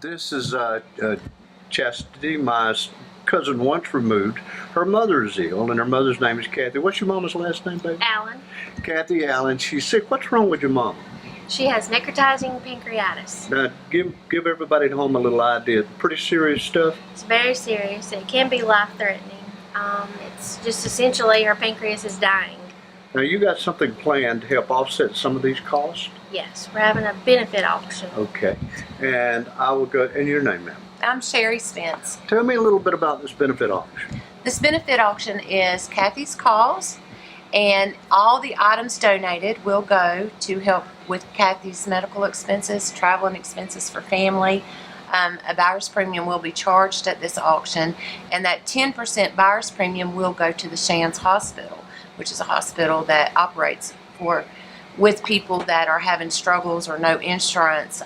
This is Chastity, my cousin once removed. Her mother is ill, and her mother's name is Cathy. What's your mama's last name, baby? Allen. Kathy Allen. She's sick. What's wrong with your mama? She has necrotizing pancreatitis. Now, give everybody at home a little idea. Pretty serious stuff. It's very serious. It can be life-threatening. It's just essentially her pancreas is dying. Now, you got something planned to help offset some of these costs? Yes, we're having a benefit auction. Okay. And I will go, and your name, ma'am? I'm Sherry Spence. Tell me a little bit about this benefit auction. This benefit auction is Cathy's cause, and all the items donated will go to help with Cathy's medical expenses, travel and expenses for family. A buyer's premium will be charged at this auction, and that 10% buyer's premium will go to the Shands Hospital, which is a hospital that operates with people that are having struggles or no insurance,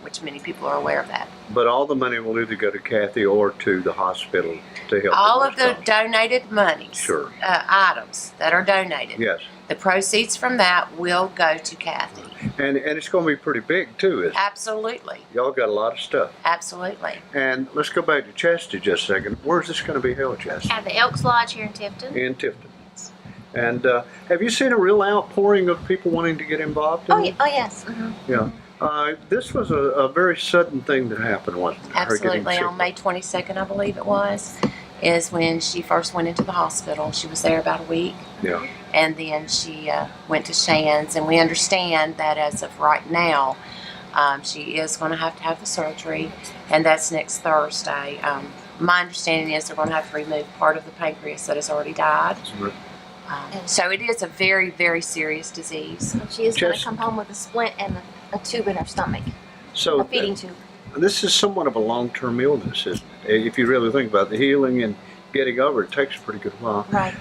which many people are aware of that. But all the money will either go to Cathy or to the hospital to help. All of the donated monies, Sure. Items that are donated, Yes. the proceeds from that will go to Cathy. And it's going to be pretty big, too, isn't it? Absolutely. Y'all got a lot of stuff. Absolutely. And let's go back to Chastity just a second. Where's this going to be held, Chastity? At the Elks Lodge here in Tifton. In Tifton. And have you seen a real outpouring of people wanting to get involved in it? Oh yes. Mm-hmm. Yeah. This was a very sudden thing that happened, wasn't it? Her getting Absolutely. sick. On May 22nd, I believe it was, is when she first went into the hospital. She was there about a week. Yeah. And then she went to Shands, and we understand that as of right now, she is going to have the surgery, and that's next Thursday. My understanding is they're going to have to remove part of the pancreas that has already died. So it is a very, very serious disease. And she is going to come home with a splint and a tube in her stomach, So a feeding tube. this is somewhat of a long-term illness, isn't it? If you really think about the healing and getting over it, takes a pretty good while. Right.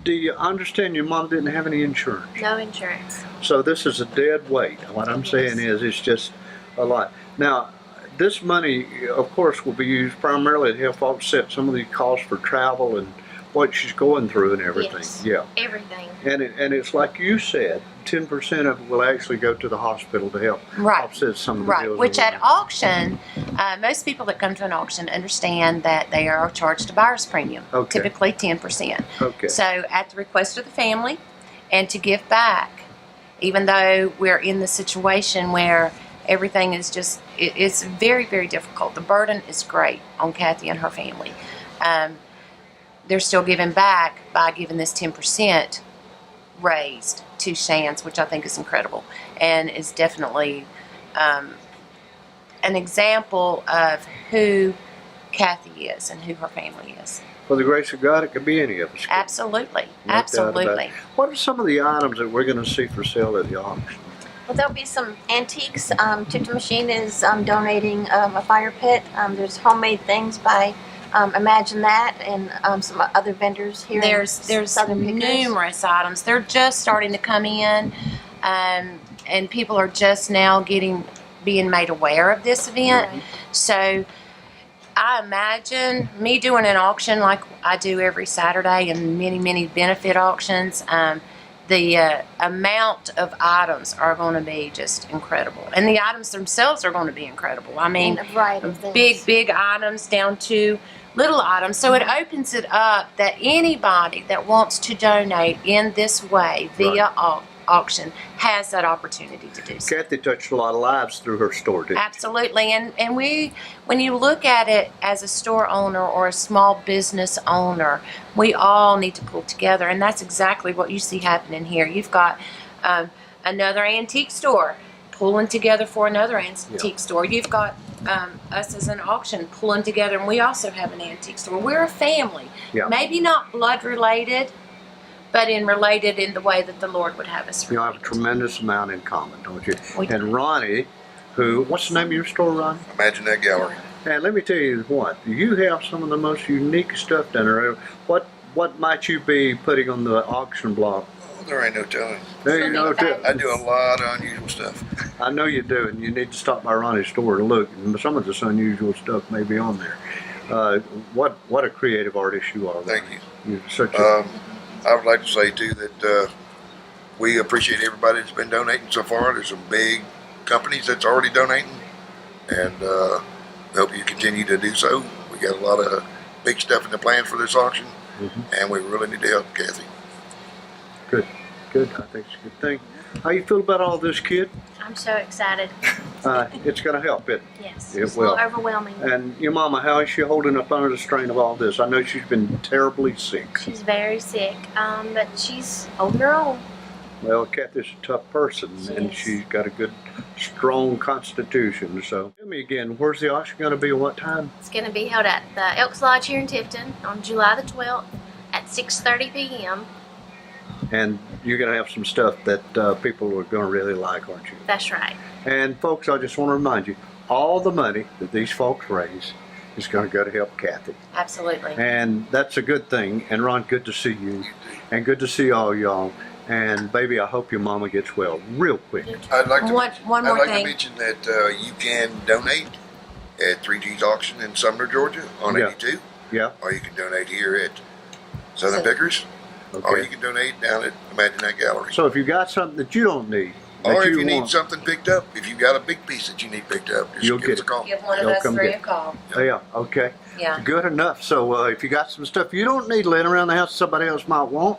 Do you understand your mom didn't have any insurance? No insurance. So this is a dead weight. What I'm saying is it's just a lot. Now, this money, of course, will be used primarily to help offset some of the costs for travel and what she's going through and everything. Yes. Yeah. Everything. And it's like you said, 10% of it will actually go to the hospital to help Right. offset some of the Right, bills. which at auction, most people that come to an auction understand that they are charged a buyer's premium, Okay. typically 10%. Okay. So at the request of the family and to give back, even though we're in the situation where everything is just, it's very, very difficult. The burden is great on Cathy and her family. They're still giving back by giving this 10% raised to Shands, which I think is incredible and is definitely an example of who Cathy is and who her family is. For the grace of God, it could be any of us. Absolutely. No doubt about it. Absolutely. What are some of the items that we're going to see for sale at the auction? Well, there'll be some antiques. Tifton Machine is donating a fire pit. There's homemade things by Imagine That and some other vendors here. There's Southern Pickers. numerous items. They're just starting to come in, and people are just now being made aware of this event. Mm-hmm. So I imagine me doing an auction like I do every Saturday and many benefit auctions. The amount of items are going to be just incredible, and the items themselves are going to be incredible. I mean, And a variety of things. big items down to little items. So it opens it up that anybody that wants to donate in this way via auction has that opportunity to do so. Cathy touched a lot of lives through her store, didn't she? Absolutely, and when you look at it as a store owner or a small business owner, we all need to pull together, and that's exactly what you see happening here. You've got another antique store pulling together for another antique store. You've got us as an auction pulling together, and we also have an antique store. We're a family, maybe not blood related, but related in the way that the Lord would have us. You have a tremendous amount in common, don't you? We do. And Ronnie, what's the name of your store, Ronnie? Imagine That Gallery. And let me tell you what, you have some of the most unique stuff down there. What might you be putting on the auction block? Oh, there ain't no telling. There you go, too. I do a lot of unusual stuff. I know you do, and you need to stop by Ronnie's store to look. And some of this unusual stuff may be on there. What a creative artist you are. Thank Ronnie. you. You're such a I would like to say too that we appreciate everybody that's been donating so far. There's some big companies that's already donating, and hope you continue to do so. We got a lot of big stuff in the plan for this auction, and we really need to help Cathy. Good. I think it's a good thing. How you feel about all this, kid? I'm so excited. It's going to help it. Yes, It it's a little will. overwhelming. And your mama, how is she holding up under the strain of all this? I know she's been terribly sick. She's very sick, but she's holding her own. Well, Cathy's a tough person, and Yes. she's got a good, strong constitution. So, tell me again, where's the auction going to be and what time? It's going to be held at the Elks Lodge here in Tifton on July the 12th at 6:30 p.m. And you're going to have some stuff that people are going to really like, aren't you? That's right. And folks, I just want to remind you, all the money that these folks raise is going to go to help Cathy. Absolutely. And that's a good thing. And Ron, good to see you. And good to see all y'all. And baby, I hope your mama gets well real quick. I'd like to One more I'd like thing. to mention that you can donate at 3G's auction in Sumner, Georgia on Yeah. 82, Yeah? or you can donate here at Southern Pickers, or you Okay. can donate down at Imaginate Gallery. So if you got something that you don't need, that Or if you need want, something picked up, if you got a big piece that you need picked up, just You'll give get us a it. call. Give one of They'll us come three get a call. yeah, okay. Yeah. Good enough. So if you got some stuff you don't need laying around the house somebody else might want,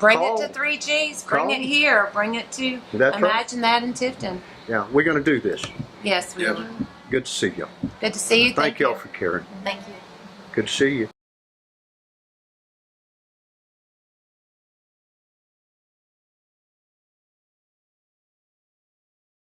Bring Call. it to 3Gs. Bring Call. it here. Bring it to That's right. Imagine That in Tifton. yeah, we're going to do this. Yes, we Yeah. will. Good to see you. Good to see you. Thank y'all for caring. Thank you. Good to see you.